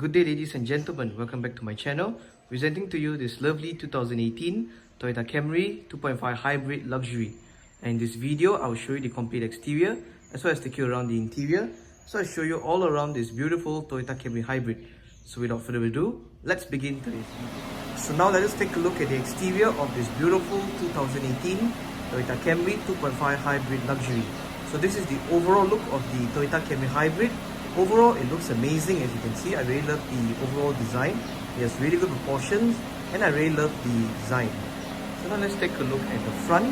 Good day ladies and gentlemen, welcome back to my channel. Presenting to you this lovely 2018 Toyota Camry 2.5 Hybrid Luxury. And in this video, I will show you the complete exterior as well as take you around the interior. So I'll show you all around this beautiful Toyota Camry Hybrid. So without further ado, let's begin today's video. So now let us take a look at the exterior of this beautiful 2018 Toyota Camry 2.5 Hybrid Luxury. So this is the overall look of the Toyota Camry Hybrid. Overall, it looks amazing. As you can see, I really love the overall design. It has really good proportions and I really love the design. So now let's take a look at the front.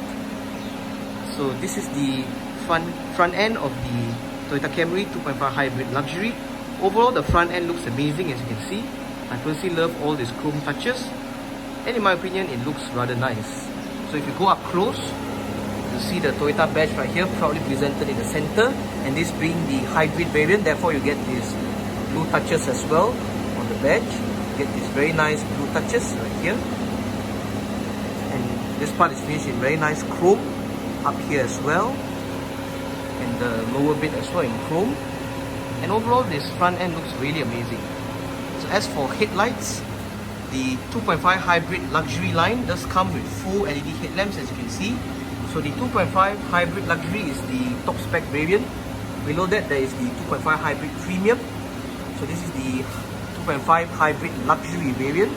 So this is the front end of the Toyota Camry 2.5 Hybrid Luxury. Overall, the front end looks amazing, as you can see. I personally love all these chrome touches, and in my opinion, it looks rather nice. So if you go up close, you see the Toyota badge right here, proudly presented in the center, and this being the hybrid variant, therefore you get these blue touches as well on the badge. You get these very nice blue touches right here, and this part is finished in very nice chrome up here as well, and the lower bit as well in chrome. And overall, this front end looks really amazing. So as for headlights, the 2.5 Hybrid Luxury line does come with full LED headlamps, as you can see. So the 2.5 Hybrid Luxury is the top spec variant. Below that, there is the 2.5 Hybrid Premium. So this is the 2.5 Hybrid Luxury variant.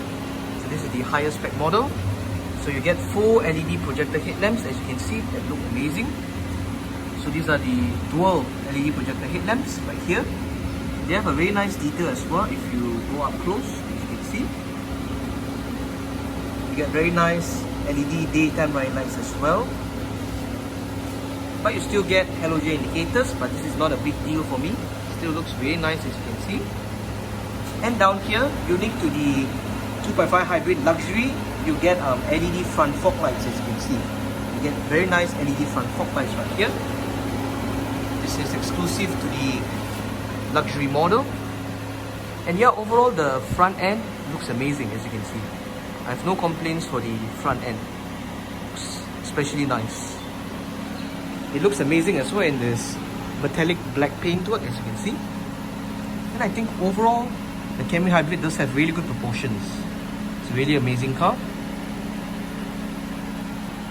So this is the higher spec model. So you get full LED projector headlamps, as you can see, that look amazing. So these are the dual LED projector headlamps right here. They have a very nice detail as well if you go up close, as you can see. You get very nice LED daytime running lights as well. But you still get halogen indicators, but this is not a big deal for me. Still looks very nice, as you can see. And down here, unique to the 2.5 Hybrid Luxury, you get LED front fog lights, as you can see. You get very nice LED front fog lights right here. This is exclusive to the luxury model. And yeah, overall the front end looks amazing, as you can see. I have no complaints for the front end. Looks especially nice. It looks amazing as well in this metallic black paintwork, as you can see. And I think overall, the Camry Hybrid does have really good proportions. It's a really amazing car.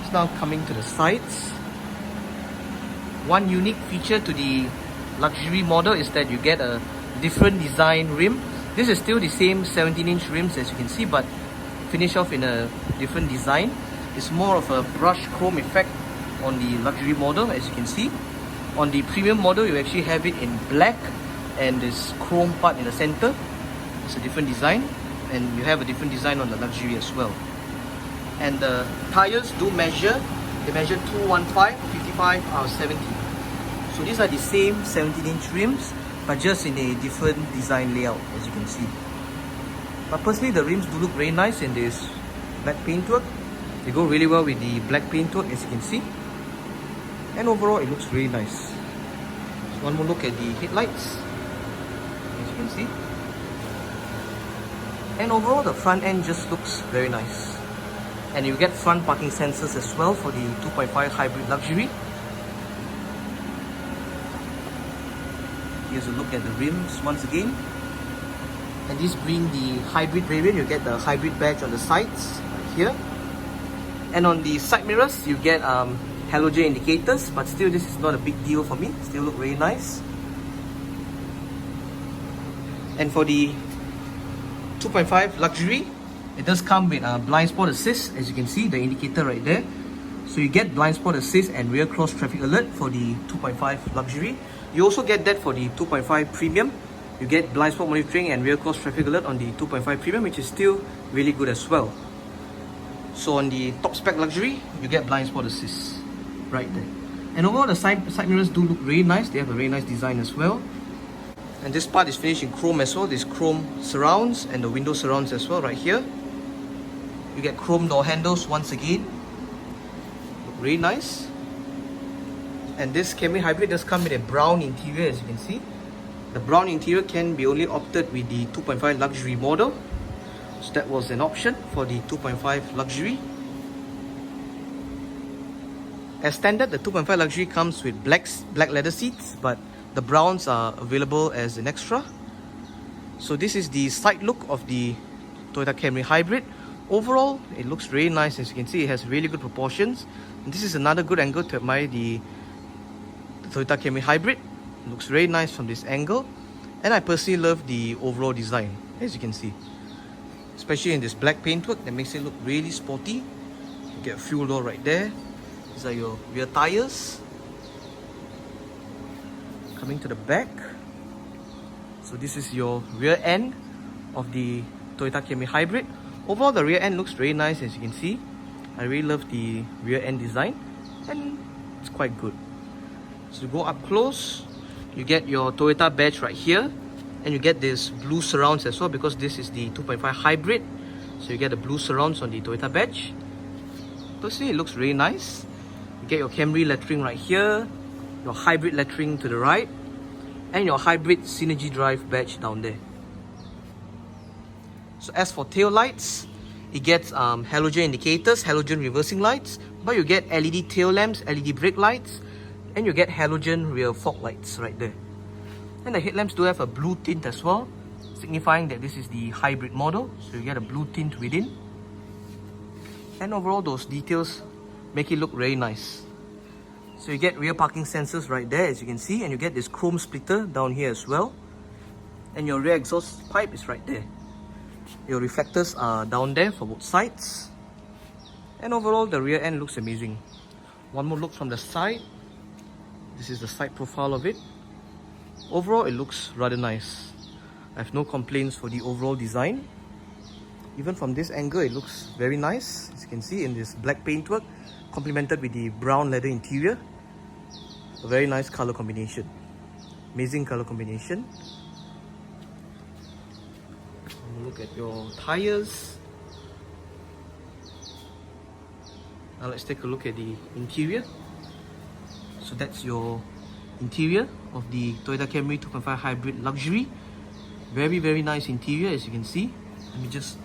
It's now coming to the sides. One unique feature to the luxury model is that you get a different design rim. This is still the same 17-inch rims, as you can see, but finish off in a different design. It's more of a brushed chrome effect on the luxury model, as you can see. On the premium model, you actually have it in black and this chrome part in the center. It's a different design, and you have a different design on the luxury as well. And the tires do measure, they measure 215, 55, or 70. So these are the same 17-inch rims, but just in a different design layout, as you can see. But personally, the rims do look very nice in this black paintwork. They go really well with the black paintwork, as you can see. And overall, it looks really nice. So one more look at the headlights, as you can see. And overall, the front end just looks very nice. And you get front parking sensors as well for the 2.5 Hybrid Luxury. Here's a look at the rims once again. And this being the hybrid variant, you get the hybrid badge on the sides right here. And on the side mirrors, you get halogen indicators, but still this is not a big deal for me. Still look very nice. And for the 2.5 Luxury, it does come with a blind spot assist, as you can see, the indicator right there. So you get blind spot assist and rear cross traffic alert for the 2.5 Luxury. You also get that for the 2.5 Premium. You get blind spot monitoring and rear cross traffic alert on the 2.5 Premium, which is still really good as well. So on the top spec Luxury, you get blind spot assist right there. And overall, the side mirrors do look really nice. They have a very nice design as well. And this part is finished in chrome as well. This chrome surrounds and the window surrounds as well right here. You get chrome door handles once again. Look really nice. And this Camry Hybrid does come with a brown interior, as you can see. The brown interior can be only opted with the 2.5 Luxury model. So that was an option for the 2.5 Luxury. As standard, the 2.5 Luxury comes with black leather seats, but the browns are available as an extra. So this is the side look of the Toyota Camry Hybrid. Overall, it looks really nice. As you can see, it has really good proportions. And this is another good angle to admire the Toyota Camry Hybrid. It looks very nice from this angle. And I personally love the overall design, as you can see. Especially in this black paintwork that makes it look really sporty. You get a fuel door right there. These are your rear tires. Coming to the back. So this is your rear end of the Toyota Camry Hybrid. Overall, the rear end looks very nice, as you can see. I really love the rear end design and it's quite good. So to go up close, you get your Toyota badge right here, and you get this blue surrounds as well because this is the 2.5 hybrid. So you get the blue surrounds on the Toyota badge. Personally, it looks really nice. You get your Camry lettering right here, your hybrid lettering to the right, and your hybrid Synergy Drive badge down there. So as for tail lights, it gets halogen indicators, halogen reversing lights, but you get LED tail lamps, LED brake lights, and you get halogen rear fog lights right there. And the headlamps do have a blue tint as well, signifying that this is the hybrid model. So you get a blue tint within. And overall, those details make it look very nice. So you get rear parking sensors right there, as you can see, and you get this chrome splitter down here as well. And your rear exhaust pipe is right there. Your reflectors are down there for both sides. And overall, the rear end looks amazing. One more look from the side. This is the side profile of it. Overall, it looks rather nice. I have no complaints for the overall design. Even from this angle, it looks very nice. As you can see in this black paintwork, complemented with the brown leather interior. A very nice color combination. Amazing color combination. Look at your tires. Now let's take a look at the interior. So that's your interior of the Toyota Camry 2.5 Hybrid Luxury. Very nice interior, as you can see. Let me just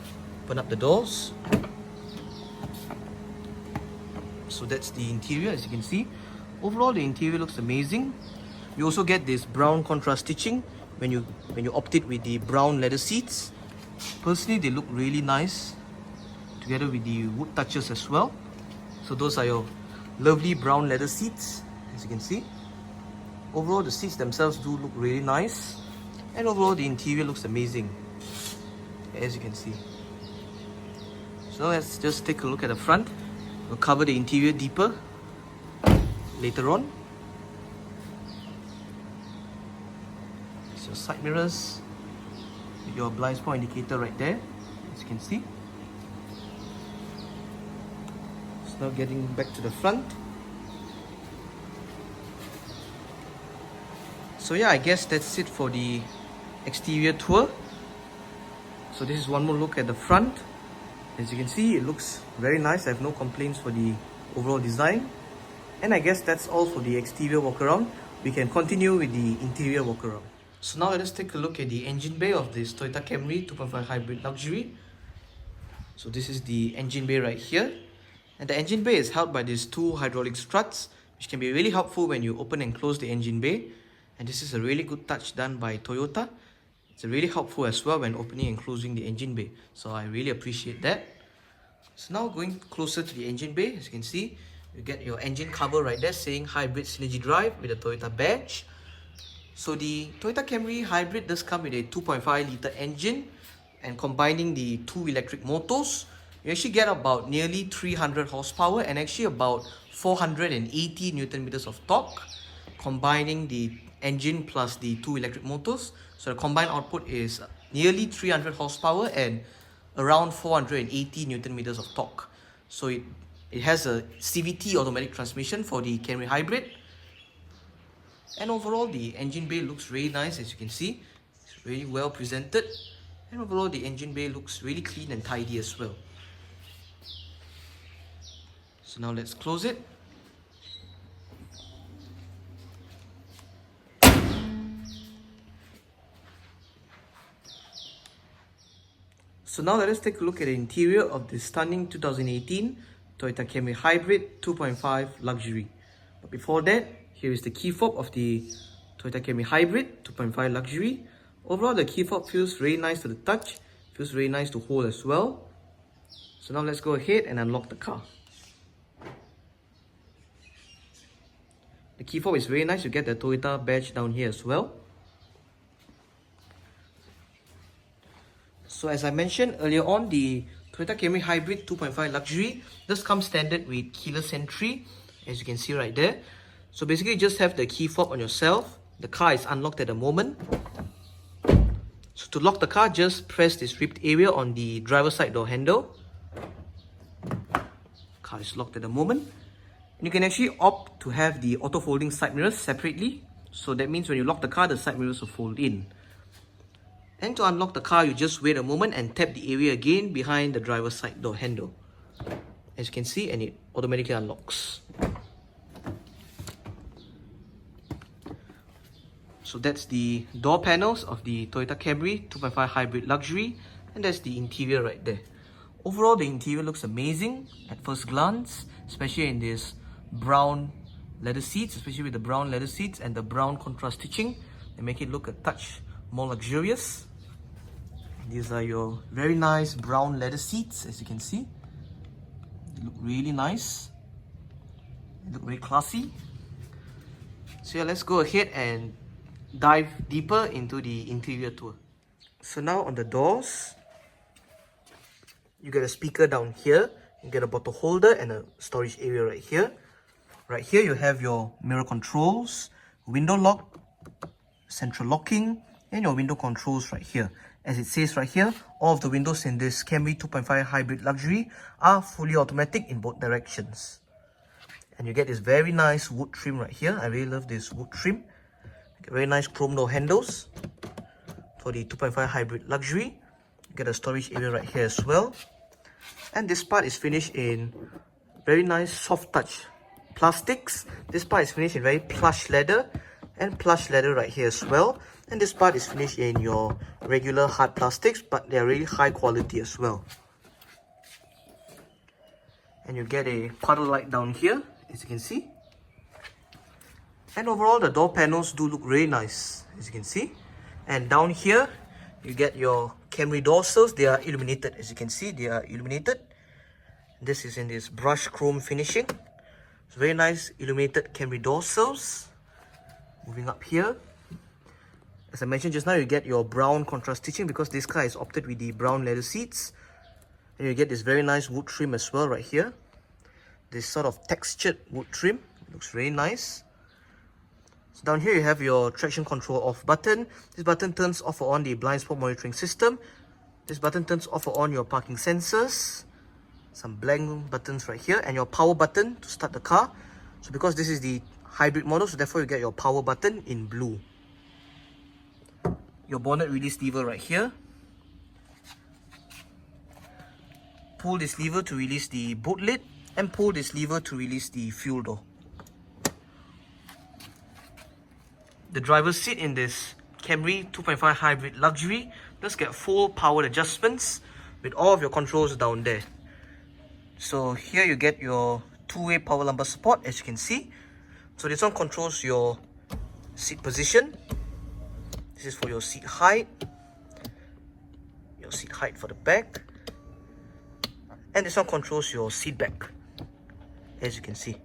open up the doors. So that's the interior, as you can see. Overall, the interior looks amazing. You also get this brown contrast stitching when you opt it with the brown leather seats. Personally, they look really nice together with the wood touches as well. So those are your lovely brown leather seats, as you can see. Overall, the seats themselves do look really nice, and overall the interior looks amazing, as you can see. So let's just take a look at the front. We'll cover the interior deeper later on. It's your side mirrors, your blind spot indicator right there, as you can see. So now getting back to the front. So yeah, I guess that's it for the exterior tour. So this is one more look at the front. As you can see, it looks very nice. I have no complaints for the overall design. And I guess that's all for the exterior walk around. We can continue with the interior walk around. So now let us take a look at the engine bay of this Toyota Camry 2.5 Hybrid Luxury. So this is the engine bay right here. And the engine bay is held by these two hydraulic struts, which can be really helpful when you open and close the engine bay. And this is a really good touch done by Toyota. It's really helpful as well when opening and closing the engine bay. So I really appreciate that. So now going closer to the engine bay, as you can see, you get your engine cover right there saying Hybrid Synergy Drive with a Toyota badge. So the Toyota Camry Hybrid does come with a 2.5 litre engine, and combining the two electric motors, you actually get about nearly 300 horsepower and actually about 480 Newton meters of torque, combining the engine plus the two electric motors. So the combined output is nearly 300 horsepower and around 480 Newton meters of torque. So it has a CVT automatic transmission for the Camry Hybrid. And overall, the engine bay looks really nice, as you can see. It's really well presented. And overall, the engine bay looks really clean and tidy as well. So now let's close it. So now let us take a look at the interior of this stunning 2018 Toyota Camry Hybrid 2.5 Luxury. But before that, here is the key fob of the Toyota Camry Hybrid 2.5 Luxury. Overall, the key fob feels really nice to the touch, feels really nice to hold as well. So now let's go ahead and unlock the car. The key fob is very nice. You get the Toyota badge down here as well. So as I mentioned earlier on, the Toyota Camry Hybrid 2.5 Luxury does come standard with keyless entry, as you can see right there. So basically you just have the key fob on yourself. The car is unlocked at the moment. So to lock the car, just press this ripped area on the driver's side door handle. Car is locked at the moment. And you can actually opt to have the auto folding side mirrors separately. So that means when you lock the car, the side mirrors will fold in. And to unlock the car, you just wait a moment and tap the area again behind the driver's side door handle. As you can see, and it automatically unlocks. So that's the door panels of the Toyota Camry 2.5 Hybrid Luxury, and that's the interior right there. Overall, the interior looks amazing at first glance, especially in this brown leather seats, especially with the brown leather seats and the brown contrast stitching. They make it look a touch more luxurious. These are your very nice brown leather seats, as you can see. They look really nice. They look very classy. So yeah, let's go ahead and dive deeper into the interior tour. So now on the doors, you get a speaker down here, you get a bottle holder and a storage area right here. Right here you have your mirror controls, window lock, central locking, and your window controls right here. As it says right here, all of the windows in this Camry 2.5 Hybrid Luxury are fully automatic in both directions. And you get this very nice wood trim right here. I really love this wood trim. Very nice chrome door handles for the 2.5 Hybrid Luxury. You get a storage area right here as well. And this part is finished in very nice soft touch plastics. This part is finished in very plush leather and plush leather right here as well. And this part is finished in your regular hard plastics, but they are really high quality as well. And you get a puddle light down here, as you can see. And overall, the door panels do look really nice, as you can see. And down here, you get your Camry door sills. They are illuminated, as you can see. They are illuminated. This is in this brushed chrome finishing. It's very nice illuminated Camry door sills. Moving up here. As I mentioned just now, you get your brown contrast stitching because this car is opted with the brown leather seats. And you get this very nice wood trim as well right here. This sort of textured wood trim. It looks very nice. So down here you have your traction control off button. This button turns off or on the blind spot monitoring system. This button turns off or on your parking sensors. Some blank buttons right here. And your power button to start the car. So because this is the hybrid model, so therefore you get your power button in blue. Your bonnet release lever right here. Pull this lever to release the boot lid, and pull this lever to release the fuel door. The driver's seat in this Camry 2.5 Hybrid Luxury does get full power adjustments with all of your controls down there. So here you get your two-way power lumbar support, as you can see. So this one controls your seat position. This is for your seat height for the back, and this one controls your seat back, as you can see.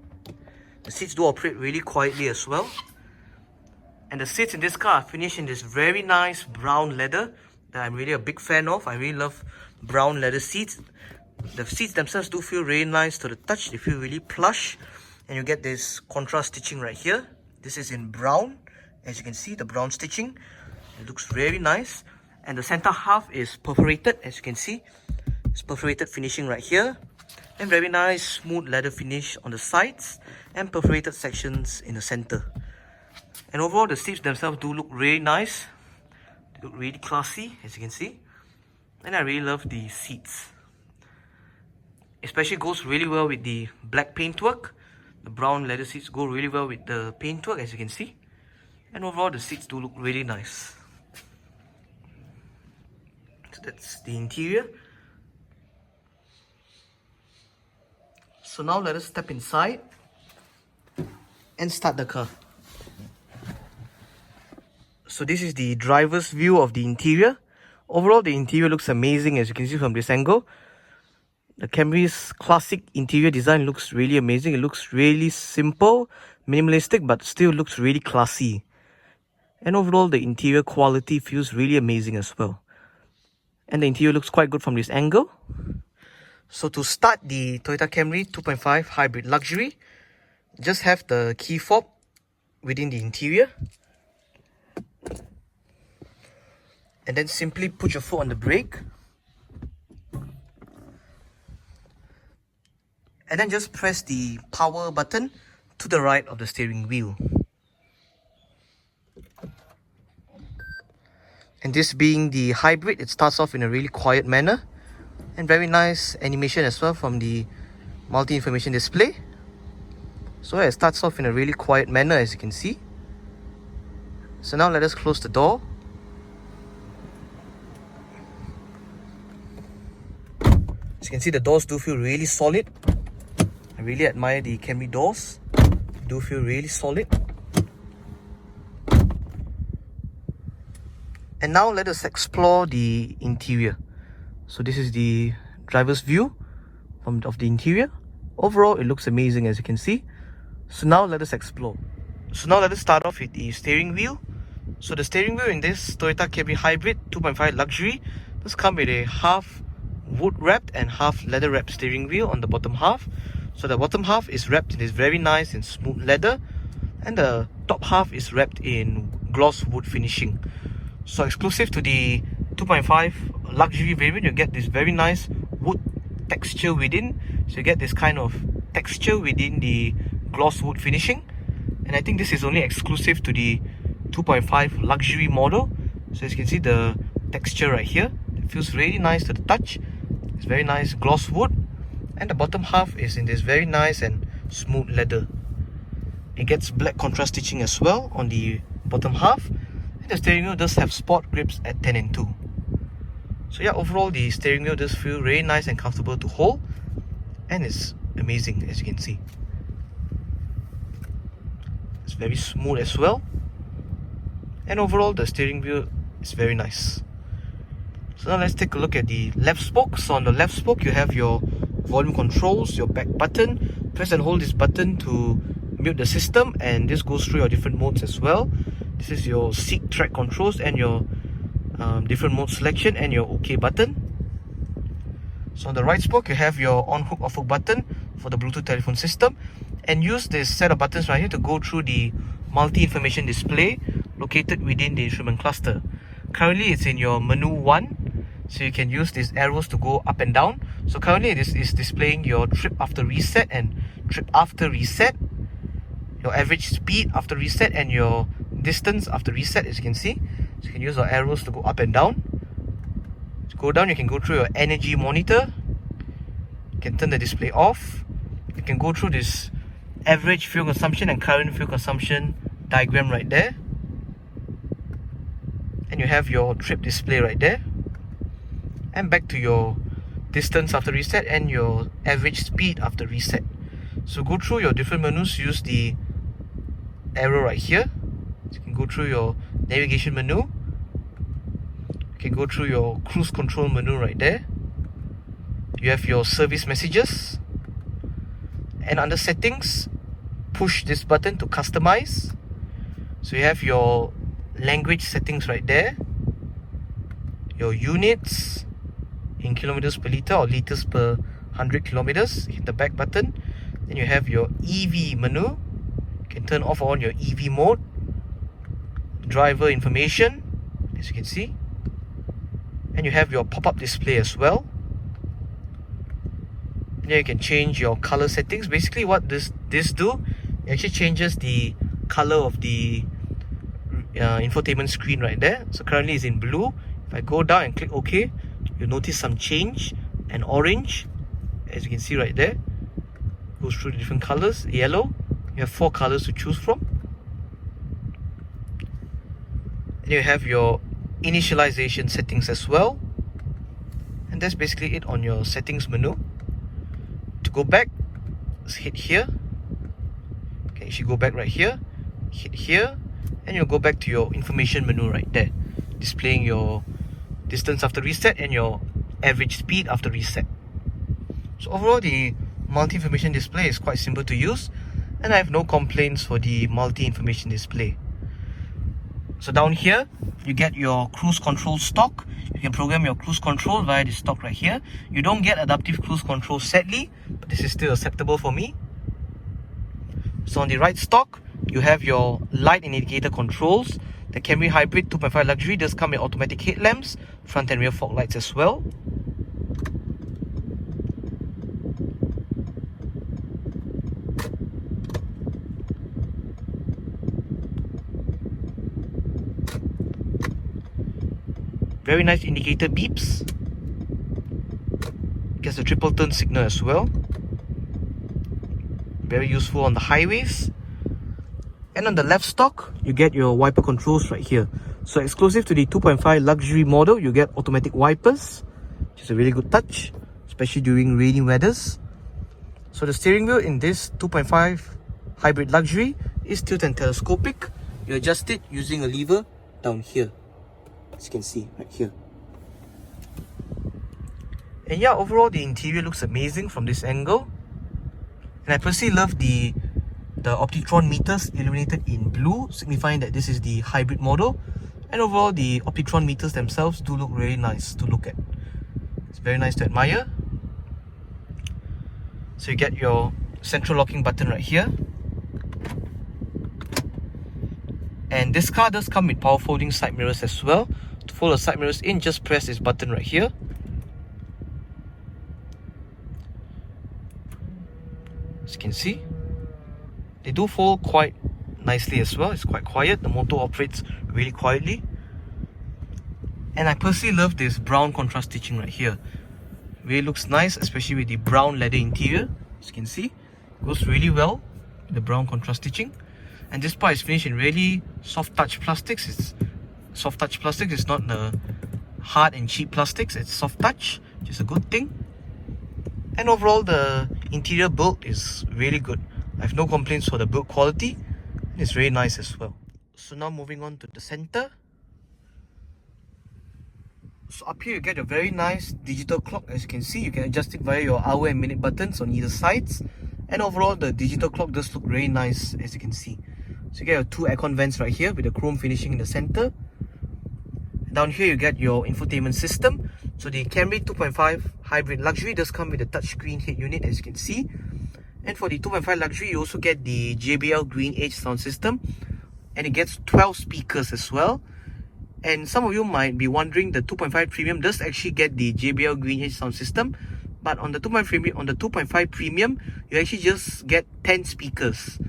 The seats do operate really quietly as well. And the seats in this car are finished in this very nice brown leather that I'm really a big fan of. I really love brown leather seats. The seats themselves do feel really nice to the touch. They feel really plush. And you get this contrast stitching right here. This is in brown. As you can see, the brown stitching. It looks very nice. And the center half is perforated, as you can see. It's perforated finishing right here. And very nice smooth leather finish on the sides. And perforated sections in the center. And overall, the seats themselves do look really nice. They look really classy, as you can see. And I really love the seats. Especially goes really well with the black paintwork. The brown leather seats go really well with the paintwork, as you can see. And overall, the seats do look really nice. So that's the interior. So now let us step inside and start the car. So this is the driver's view of the interior. Overall, the interior looks amazing as you can see from this angle. The Camry's classic interior design looks really amazing. It looks really simple, minimalistic, but still looks really classy. And overall, the interior quality feels really amazing as well. And the interior looks quite good from this angle. So to start the Toyota Camry 2.5 Hybrid Luxury, just have the key fob within the interior. And then simply put your foot on the brake. And then just press the power button to the right of the steering wheel. And this being the hybrid, it starts off in a really quiet manner. And very nice animation as well from the multi-information display. So it starts off in a really quiet manner as you can see. So now let us close the door. As you can see, the doors do feel really solid. I really admire the Camry doors. They do feel really solid. And now let us explore the interior. So this is the driver's view of the interior. Overall, it looks amazing as you can see. So now let us explore. So now let us start off with the steering wheel. So the steering wheel in this Toyota Camry Hybrid 2.5 Luxury does come with a half wood wrapped and half leather wrapped steering wheel on the bottom half. So the bottom half is wrapped in this very nice and smooth leather, and the top half is wrapped in gloss wood finishing. So exclusive to the 2.5 luxury variant, you get this very nice wood texture within. So you get this kind of texture within the gloss wood finishing. And I think this is only exclusive to the 2.5 luxury model. So as you can see, the texture right here, it feels really nice to the touch. It's very nice gloss wood. And the bottom half is in this very nice and smooth leather. It gets black contrast stitching as well on the bottom half. And the steering wheel does have sport grips at 10 and 2. So yeah, overall the steering wheel does feel really nice and comfortable to hold. And it's amazing as you can see. It's very smooth as well. And overall the steering wheel is very nice. So now let's take a look at the left spoke. So on the left spoke you have your volume controls, your back button. Press and hold this button to mute the system, and this goes through your different modes as well. This is your seat track controls and your different mode selection and your OK button. So on the right spoke you have your on hook off hook button for the Bluetooth telephone system, and use this set of buttons right here to go through the multi-information display located within the instrument cluster. Currently it's in your menu 1, so you can use these arrows to go up and down. So currently this is displaying your trip after reset and trip after reset, your average speed after reset, and your distance after reset, as you can see. So you can use your arrows to go up and down. To go down, you can go through your energy monitor. You can turn the display off. You can go through this average fuel consumption and current fuel consumption diagram right there. And you have your trip display right there. And back to your distance after reset and your average speed after reset. So go through your different menus, use the arrow right here. So you can go through your navigation menu. You can go through your cruise control menu right there. You have your service messages. And under settings, push this button to customize. So you have your language settings right there. Your units in kilometers per liter or liters per 100 kilometers. Hit the back button. Then you have your EV menu. You can turn off or on your EV mode. Driver information, as you can see. And you have your pop-up display as well. And then you can change your color settings. Basically what this do, it actually changes the color of the infotainment screen right there. So currently it's in blue. If I go down and click OK, you'll notice some change, and orange, as you can see right there, goes through the different colors. Yellow, you have 4 colors to choose from. And you have your initialization settings as well. And that's basically it on your settings menu. To go back, let's hit here. Okay, you should go back right here. Hit here. and you'll go back to your information menu right there, displaying your distance after reset and your average speed after reset. So overall, the multi-information display is quite simple to use, and I have no complaints for the multi-information display. So down here, you get your cruise control stock. You can program your cruise control via the stock right here. You don't get adaptive cruise control sadly, but this is still acceptable for me. So on the right stock, you have your light and indicator controls. The Camry Hybrid 2.5 Luxury does come with automatic headlamps, front and rear fog lights as well. Very nice indicator beeps. Gets a triple turn signal as well. Very useful on the highways. And on the left stock, you get your wiper controls right here. So exclusive to the 2.5 luxury model, you get automatic wipers, which is a really good touch, especially during rainy weathers. So the steering wheel in this 2.5 hybrid luxury is tilt and telescopic. You adjust it using a lever down here, as you can see right here. And yeah, overall the interior looks amazing from this angle. And I personally love the Optitron meters illuminated in blue, signifying that this is the hybrid model. And overall, the Optitron meters themselves do look really nice to look at. It's very nice to admire. So you get your central locking button right here. And this car does come with power folding side mirrors as well. To fold the side mirrors in, just press this button right here. As you can see, they do fold quite nicely as well. It's quite quiet. The motor operates really quietly. And I personally love this brown contrast stitching right here. Really looks nice, especially with the brown leather interior. As you can see, it goes really well with the brown contrast stitching. And this part is finished in really soft touch plastics. It's soft touch plastics. It's not the hard and cheap plastics. It's soft touch, which is a good thing. And overall, the interior build is really good. I have no complaints for the build quality. It's very nice as well. So now moving on to the center. So up here you get a very nice digital clock. As you can see, you can adjust it via your hour and minute buttons on either sides. And overall, the digital clock does look very nice, as you can see. So you get your two aircon vents right here with the chrome finishing in the center. Down here you get your infotainment system. So the Camry 2.5 Hybrid Luxury does come with a touchscreen head unit, as you can see. And for the 2.5 Luxury, you also get the JBL Green Edge sound system. And it gets 12 speakers as well. And some of you might be wondering, the 2.5 Premium does actually get the JBL Green Edge sound system. But on the 2.5 Premium, you actually just get 10 speakers.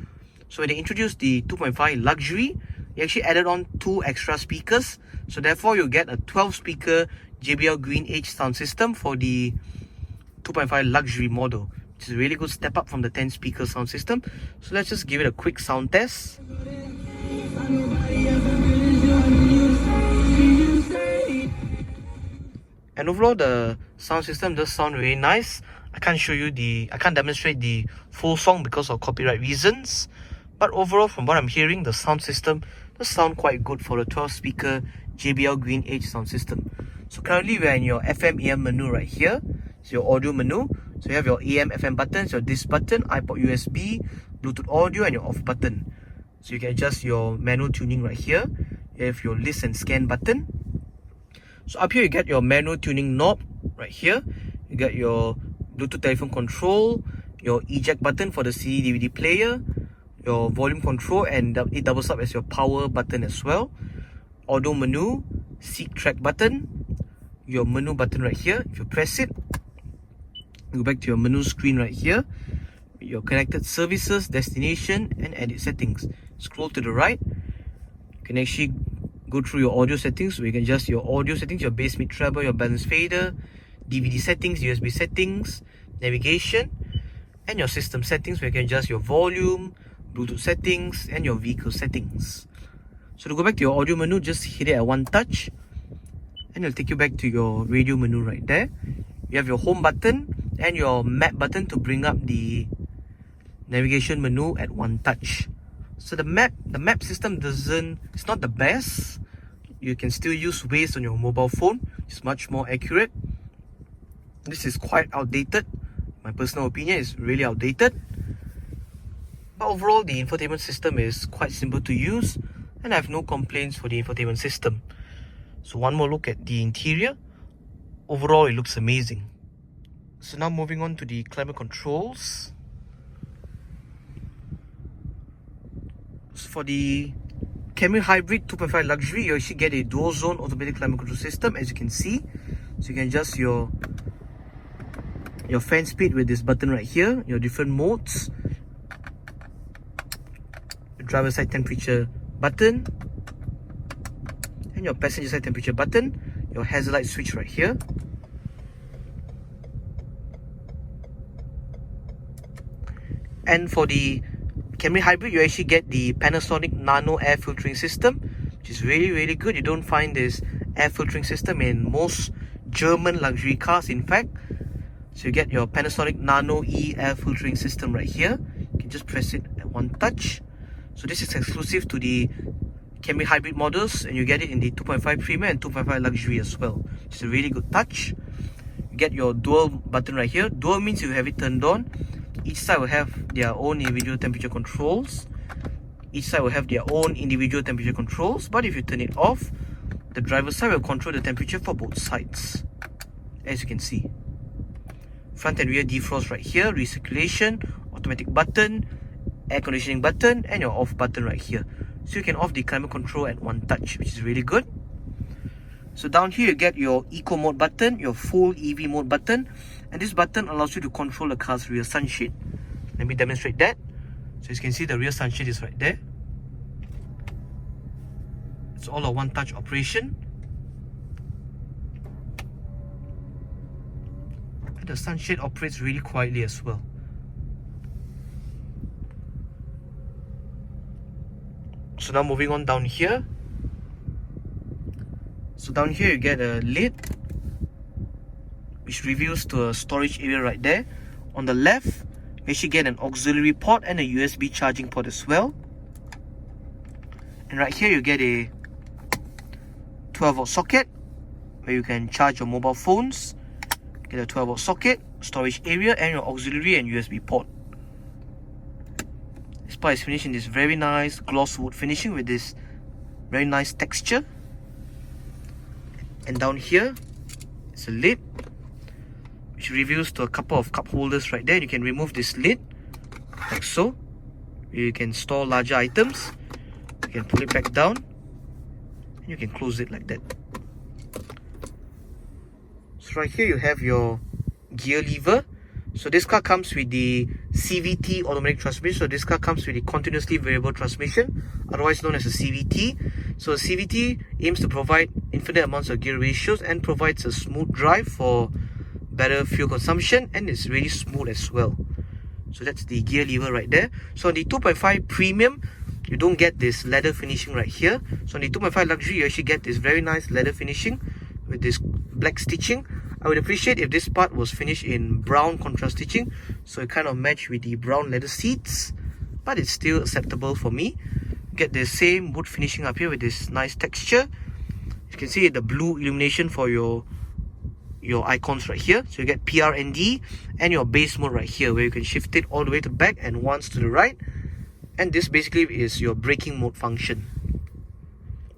So when they introduced the 2.5 Luxury, they actually added on 2 extra speakers. So therefore, you'll get a 12 speaker JBL Green Edge sound system for the 2.5 Luxury model, which is a really good step up from the 10 speaker sound system. So let's just give it a quick sound test. And overall, the sound system does sound really nice. I can't demonstrate the full song because of copyright reasons. But overall, from what I'm hearing, the sound system does sound quite good for a 12 speaker JBL Green Edge sound system. So currently we are in your FM AM menu right here. It's your audio menu. So you have your AM FM buttons, your disc button, iPod USB, Bluetooth audio, and your off button. So you can adjust your manual tuning right here. You have your list and scan button. So up here you get your manual tuning knob right here. You get your Bluetooth telephone control, your eject button for the CD DVD player, your volume control, and it doubles up as your power button as well. Audio menu, seek track button, your menu button right here. If you press it, go back to your menu screen right here. Your connected services, destination, and edit settings. Scroll to the right. You can actually go through your audio settings. So you can adjust your audio settings, your bass, mid, treble, your balance fader, DVD settings, USB settings, navigation, and your system settings, where you can adjust your volume, Bluetooth settings, and your vehicle settings. So to go back to your audio menu, just hit it at one touch, and it'll take you back to your radio menu right there. You have your home button and your map button to bring up the navigation menu at one touch. So the map system it's not the best. You can still use Waze on your mobile phone. It's much more accurate. This is quite outdated. My personal opinion is really outdated. But overall, the infotainment system is quite simple to use, and I have no complaints for the infotainment system. So one more look at the interior. Overall, it looks amazing. So now moving on to the climate controls. So for the Camry Hybrid 2.5 Luxury, you actually get a dual zone automatic climate control system, as you can see. So you can adjust your fan speed with this button right here, your different modes, your driver side temperature button, and your passenger side temperature button, your hazard light switch right here. And for the Camry Hybrid, you actually get the Panasonic Nano air filtering system, which is really good. You don't find this air filtering system in most German luxury cars, in fact. So you get your Panasonic Nano E air filtering system right here. You can just press it at one touch. So this is exclusive to the Camry Hybrid models, and you get it in the 2.5 Premium and 2.5 Luxury as well. It's a really good touch. You get your dual button right here. Dual means you have it turned on. Each side will have their own individual temperature controls. Each side will have their own individual temperature controls. But if you turn it off, the driver's side will control the temperature for both sides, as you can see. Front and rear defrost right here, recirculation, automatic button, air conditioning button, and your off button right here. So you can off the climate control at one touch, which is really good. So down here you get your eco mode button, your full EV mode button, and this button allows you to control the car's rear sunshade. Let me demonstrate that. So as you can see, the rear sunshade is right there. It's all a one touch operation. And the sunshade operates really quietly as well. So now moving on down here. So down here you get a lid, which reveals to a storage area right there. On the left, you actually get an auxiliary port and a USB charging port as well. And right here you get a 12-volt socket where you can charge your mobile phones. Get a 12-volt socket, storage area, and your auxiliary and USB port. This part is finished in this very nice gloss wood finishing with this very nice texture. And down here, it's a lid, which reveals to a couple of cup holders right there. You can remove this lid, like so. You can store larger items. You can pull it back down, and you can close it like that. So right here you have your gear lever. So this car comes with the CVT automatic transmission. So this car comes with the continuously variable transmission, otherwise known as a CVT. So a CVT aims to provide infinite amounts of gear ratios and provides a smooth drive for better fuel consumption, and it's really smooth as well. So that's the gear lever right there. So on the 2.5 Premium, you don't get this leather finishing right here. So on the 2.5 Luxury, you actually get this very nice leather finishing with this black stitching. I would appreciate if this part was finished in brown contrast stitching, so it kind of matched with the brown leather seats, but it's still acceptable for me. Get the same wood finishing up here with this nice texture. You can see the blue illumination for your icons right here. So you get PRND and your base mode right here, where you can shift it all the way to the back and once to the right. And this basically is your braking mode function.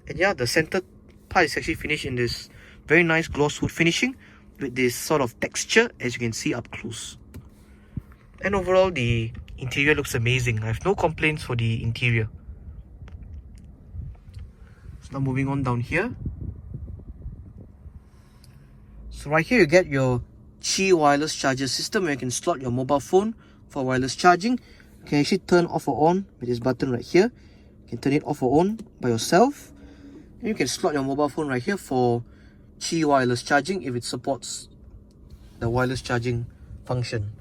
And yeah, the center part is actually finished in this very nice gloss wood finishing with this sort of texture, as you can see up close. And overall, the interior looks amazing. I have no complaints for the interior. So now moving on down here. So right here you get your Qi wireless charger system, where you can slot your mobile phone for wireless charging. You can actually turn off or on with this button right here. You can turn it off or on by yourself. And you can slot your mobile phone right here for Qi wireless charging if it supports the wireless charging function.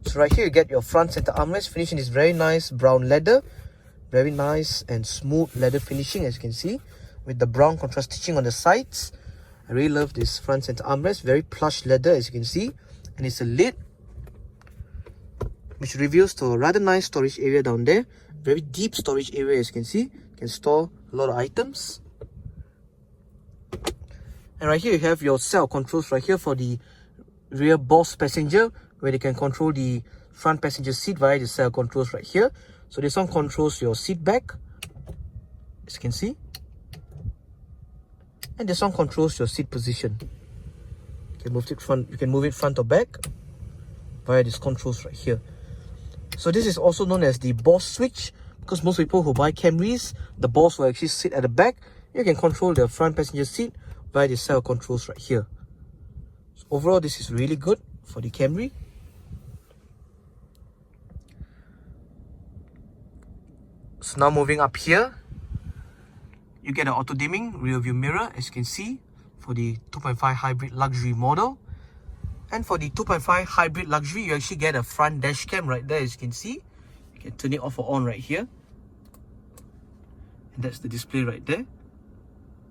So right here you get your front center armrest finished in this very nice brown leather. Very nice and smooth leather finishing, as you can see, with the brown contrast stitching on the sides. I really love this front center armrest. Very plush leather, as you can see. And it's a lid, which reveals to a rather nice storage area down there. Very deep storage area, as you can see. You can store a lot of items. And right here you have your set of controls right here for the rear boss passenger, where they can control the front passenger seat via the set of controls right here. So this one controls your seat back, as you can see. And this one controls your seat position. You can move it front or back via these controls right here. So this is also known as the boss switch, because most people who buy Camrys, the boss will actually sit at the back. You can control the front passenger seat via the set of controls right here. So overall, this is really good for the Camry. So now moving up here, you get an auto dimming rear view mirror, as you can see, for the 2.5 hybrid luxury model. And for the 2.5 hybrid luxury, you actually get a front dash cam right there, as you can see. You can turn it off or on right here. And that's the display right there.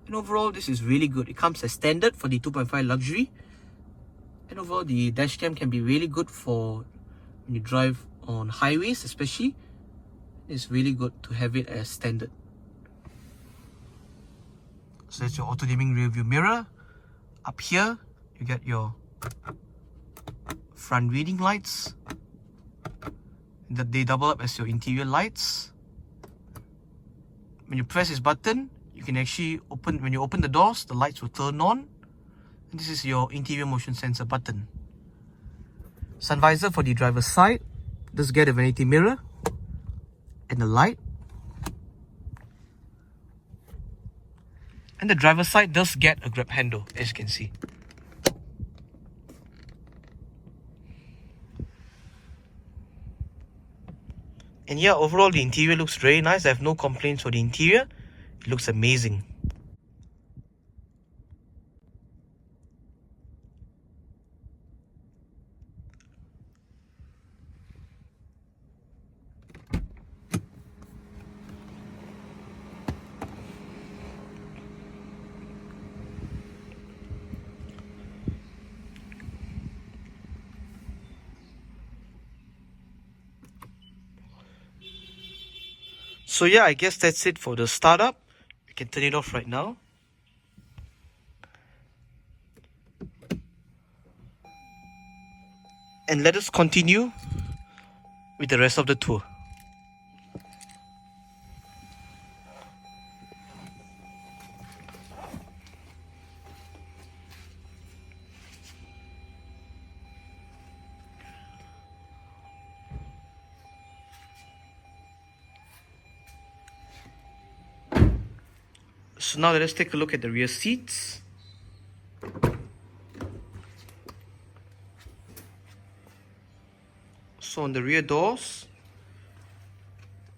And overall, this is really good. It comes as standard for the 2.5 luxury. And overall, the dash cam can be really good for when you drive on highways, especially. It's really good to have it as standard. So that's your auto dimming rear view mirror. Up here, you get your front reading lights. They double up as your interior lights. When you press this button, you can actually when you open the doors, the lights will turn on. And this is your interior motion sensor button. Sun visor for the driver's side. Does get a vanity mirror and a light. And the driver's side does get a grab handle, as you can see. And yeah, overall the interior looks very nice. I have no complaints for the interior. It looks amazing. So yeah, I guess that's it for the startup. You can turn it off right now. And let us continue with the rest of the tour. So now let us take a look at the rear seats. So on the rear doors,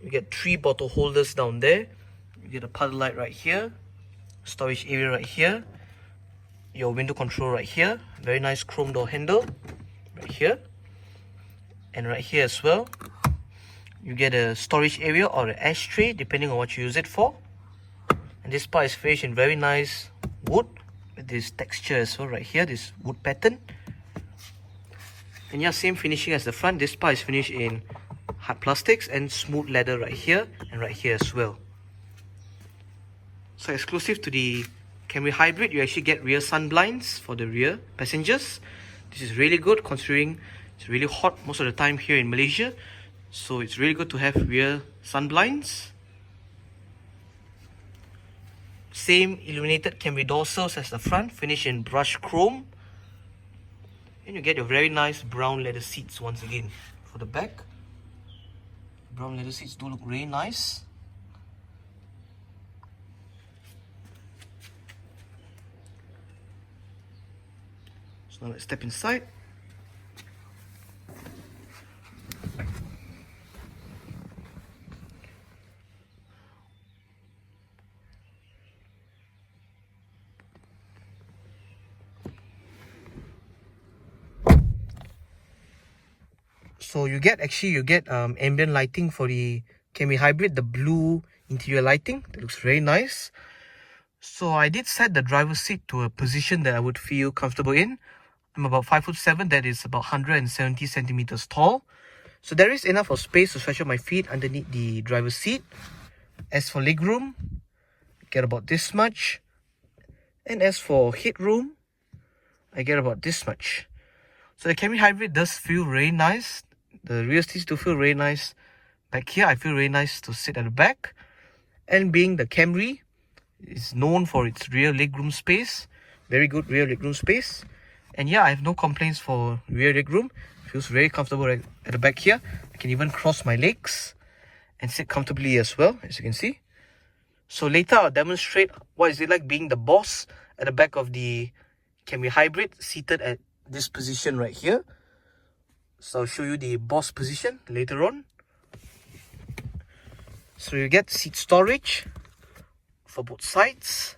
you get 3 bottle holders down there. You get a puddle light right here, storage area right here, your window control right here, very nice chrome door handle right here, and right here as well. You get a storage area or an ashtray depending on what you use it for. And this part is finished in very nice wood with this texture as well right here, this wood pattern. And yeah, same finishing as the front. This part is finished in hard plastics and smooth leather right here and right here as well. So exclusive to the Camry Hybrid, you actually get rear sun blinds for the rear passengers. This is really good considering it's really hot most of the time here in Malaysia. So it's really good to have rear sun blinds. Same illuminated Camry door sills as the front, finished in brushed chrome. And you get your very nice brown leather seats once again for the back. Brown leather seats do look really nice. So now let's step inside. So you get ambient lighting for the Camry Hybrid, the blue interior lighting. That looks very nice. So I did set the driver's seat to a position that I would feel comfortable in. I'm about 5'7", that is about 170 centimeters tall. So there is enough of space to stretch out my feet underneath the driver's seat. As for legroom, get about this much. And as for headroom, I get about this much. So the Camry Hybrid does feel very nice. The rear seats do feel very nice. Back here, I feel very nice to sit at the back. And being the Camry, it's known for its rear legroom space. Very good rear legroom space. And yeah, I have no complaints for rear legroom. Feels very comfortable at the back here. I can even cross my legs and sit comfortably as well, as you can see. So later I'll demonstrate what is it like being the boss at the back of the Camry Hybrid, seated at this position right here. So I'll show you the boss position later on. So you get seat storage for both sides.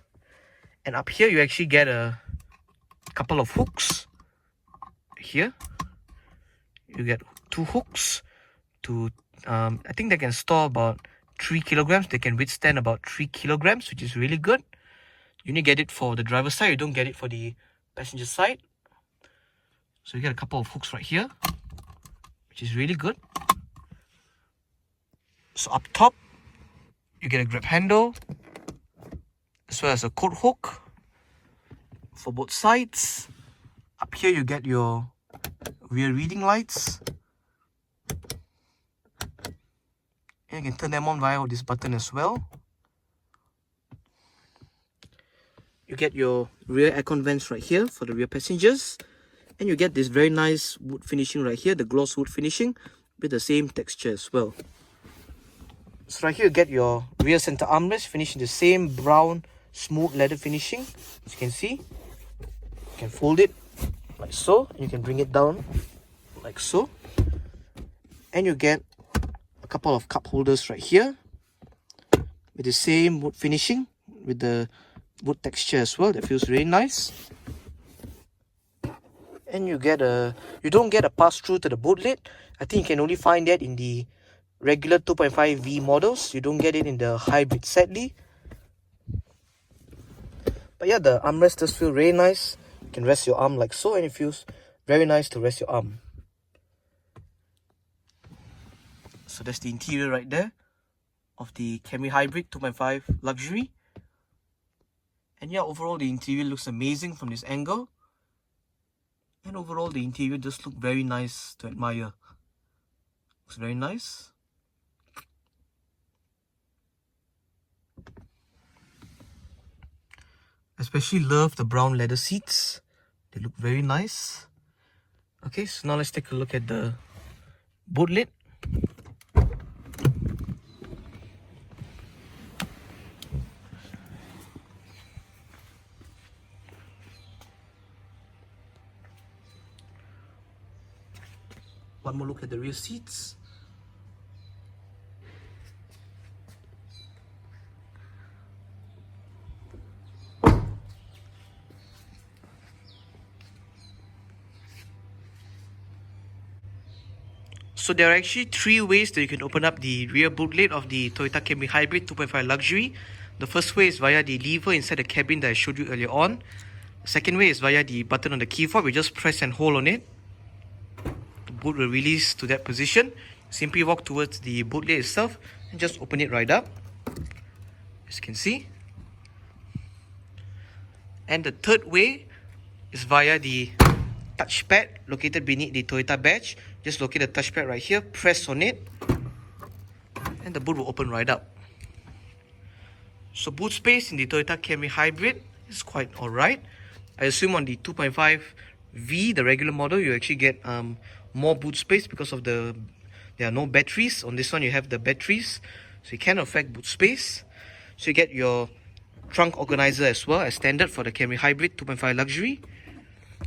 And up here you actually get a couple of hooks. Here you get 2 hooks to I think they can store about 3 kilograms. They can withstand about 3 kilograms, which is really good. You only get it for the driver's side, you don't get it for the passenger side. So you get a couple of hooks right here, which is really good. So up top you get a grab handle as well as a coat hook for both sides. Up here you get your rear reading lights. And you can turn them on via this button as well. You get your rear aircon vents right here for the rear passengers. And you get this very nice wood finishing right here, the gloss wood finishing with the same texture as well. So right here you get your rear center armrest finished in the same brown smooth leather finishing. As you can see, you can fold it like so, and you can bring it down like so. And you get a couple of cup holders right here with the same wood finishing with the wood texture as well. That feels really nice. And you don't get a pass through to the boot lid. I think you can only find that in the regular 2.5V models. You don't get it in the hybrid, sadly. But yeah, the armrest does feel very nice. You can rest your arm like so, and it feels very nice to rest your arm. So that's the interior right there of the Camry Hybrid 2.5 Luxury. And yeah, overall the interior looks amazing from this angle. And overall the interior does look very nice to admire. Looks very nice. Especially love the brown leather seats. They look very nice. Okay, so now let's take a look at the boot lid. One more look at the rear seats. So there are actually 3 ways that you can open up the rear boot lid of the Toyota Camry Hybrid 2.5 Luxury. The first way is via the lever inside the cabin that I showed you earlier on. The second way is via the button on the key fob. You just press and hold on it. The boot will release to that position. Simply walk towards the boot lid itself and just open it right up, as you can see. And the third way is via the touchpad located beneath the Toyota badge. Just locate the touchpad right here, press on it, and the boot will open right up. So boot space in the Toyota Camry Hybrid is quite alright. I assume on the 2.5V, the regular model, you actually get more boot space because of there are no batteries. On this one you have the batteries, so it can affect boot space. So you get your trunk organizer as well as standard for the Camry Hybrid 2.5 Luxury.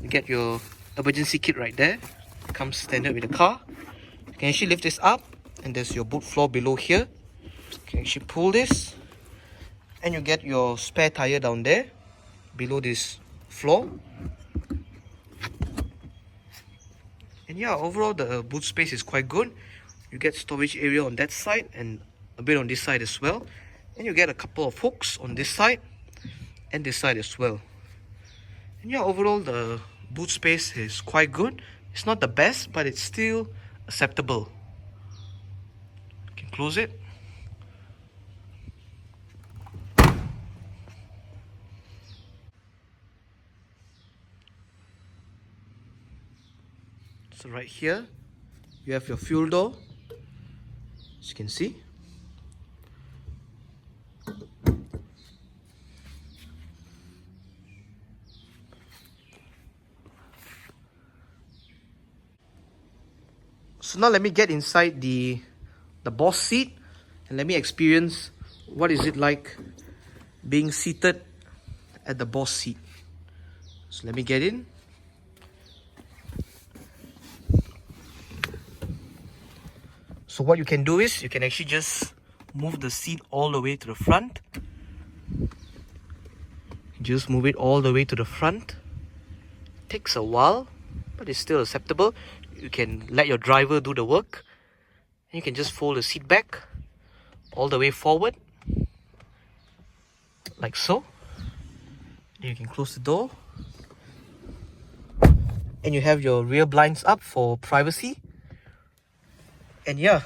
You get your emergency kit right there. It comes standard with the car. You can actually lift this up, and there's your boot floor below here. You can actually pull this, and you get your spare tire down there below this floor. And yeah, overall the boot space is quite good. You get storage area on that side and a bit on this side as well. And you get a couple of hooks on this side and this side as well. And yeah, overall the boot space is quite good. It's not the best, but it's still acceptable. close it. So right here, you have your fuel door, as you can see. So now let me get inside the boss seat and let me experience what is it like being seated at the boss seat. So let me get in. So what you can do is you can actually just move the seat all the way to the front. Just move it all the way to the front. Takes a while, but it's still acceptable. You can let your driver do the work. And you can just fold the seat back all the way forward, like so. You can close the door. And you have your rear blinds up for privacy. And yeah,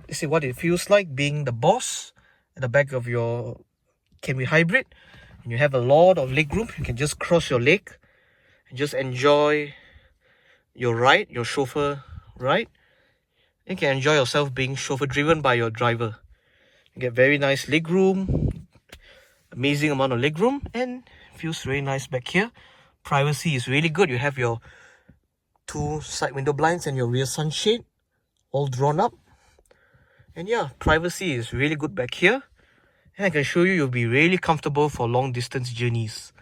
this is what it feels like being the boss at the back of your Camry Hybrid. And you have a lot of leg room. You can just cross your leg and just enjoy your ride, your chauffeur ride. You can enjoy yourself being chauffeur driven by your driver. You get very nice leg room, amazing amount of leg room, and feels very nice back here. Privacy is really good. You have your 2 side window blinds and your rear sunshade all drawn up. And yeah, privacy is really good back here. And I can show you, you'll be really comfortable for long distance journeys.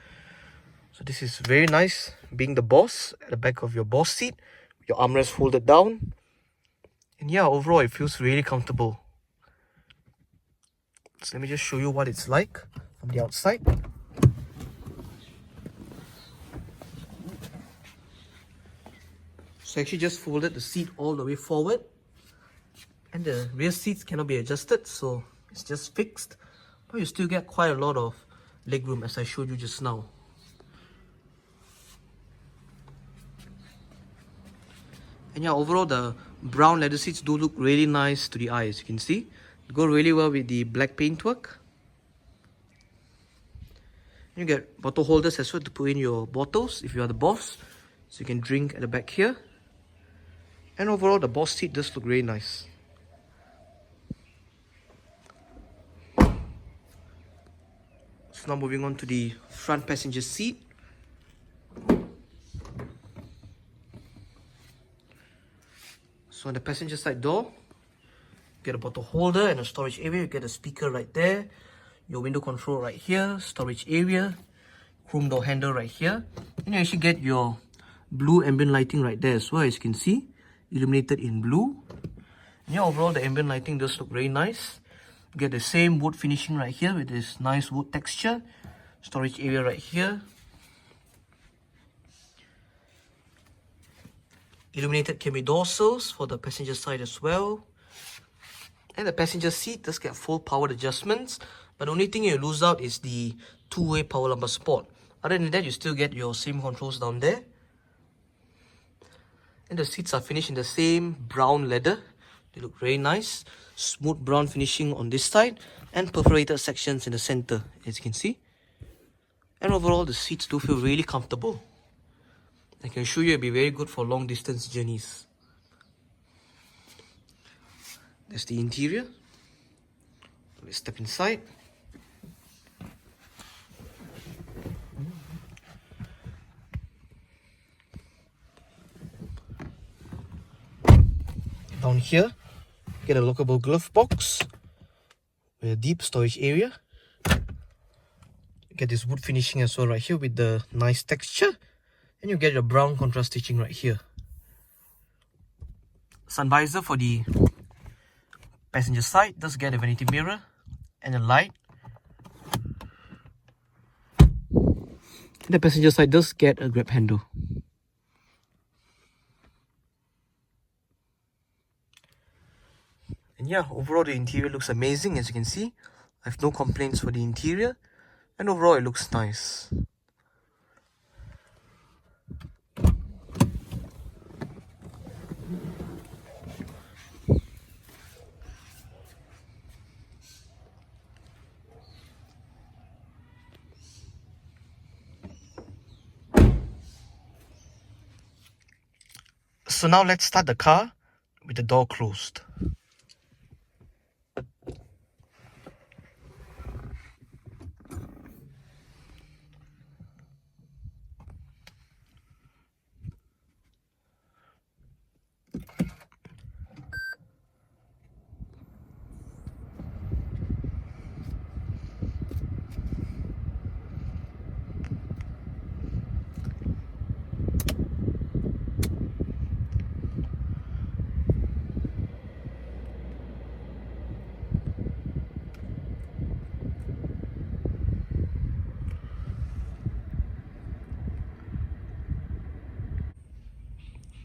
So this is very nice, being the boss at the back of your boss seat, your armrest folded down. And yeah, overall it feels really comfortable. So let me just show you what it's like from the outside. So I actually just folded the seat all the way forward. And the rear seats cannot be adjusted, so it's just fixed. But you still get quite a lot of legroom as I showed you just now. And yeah, overall the brown leather seats do look really nice to the eye, as you can see. They go really well with the black paintwork. You get bottle holders as well to put in your bottles if you are the boss. So you can drink at the back here. And overall the boss seat does look really nice. So now moving on to the front passenger seat. So on the passenger side door, get a bottle holder and a storage area. You get a speaker right there, your window control right here, storage area, chrome door handle right here. And you actually get your blue ambient lighting right there as well, as you can see, illuminated in blue. And yeah, overall the ambient lighting does look very nice. You get the same wood finishing right here with this nice wood texture. Storage area right here. Illuminated Camry door sills for the passenger side as well. And the passenger seat does get full powered adjustments, but the only thing you lose out is the two-way power lumbar support. Other than that, you still get your same controls down there. And the seats are finished in the same brown leather. They look very nice. Smooth brown finishing on this side and perforated sections in the center, as you can see. And overall, the seats do feel really comfortable. I can assure you it'll be very good for long distance journeys. There's the interior. Let's step inside. Down here, get a lockable glove box with a deep storage area. Get this wood finishing as well right here with the nice texture. And you get your brown contrast stitching right here. Sun visor for the passenger side does get a vanity mirror and a light. The passenger side does get a grab handle. And yeah, overall the interior looks amazing, as you can see. I have no complaints for the interior, and overall it looks nice. So now let's start the car with the door closed.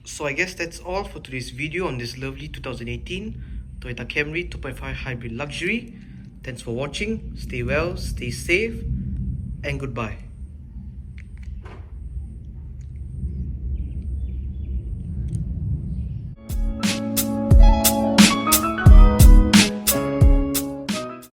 So I guess that's all for today's video on this lovely 2018 Toyota Camry 2.5 Hybrid Luxury. Thanks for watching, stay well, stay safe, and goodbye.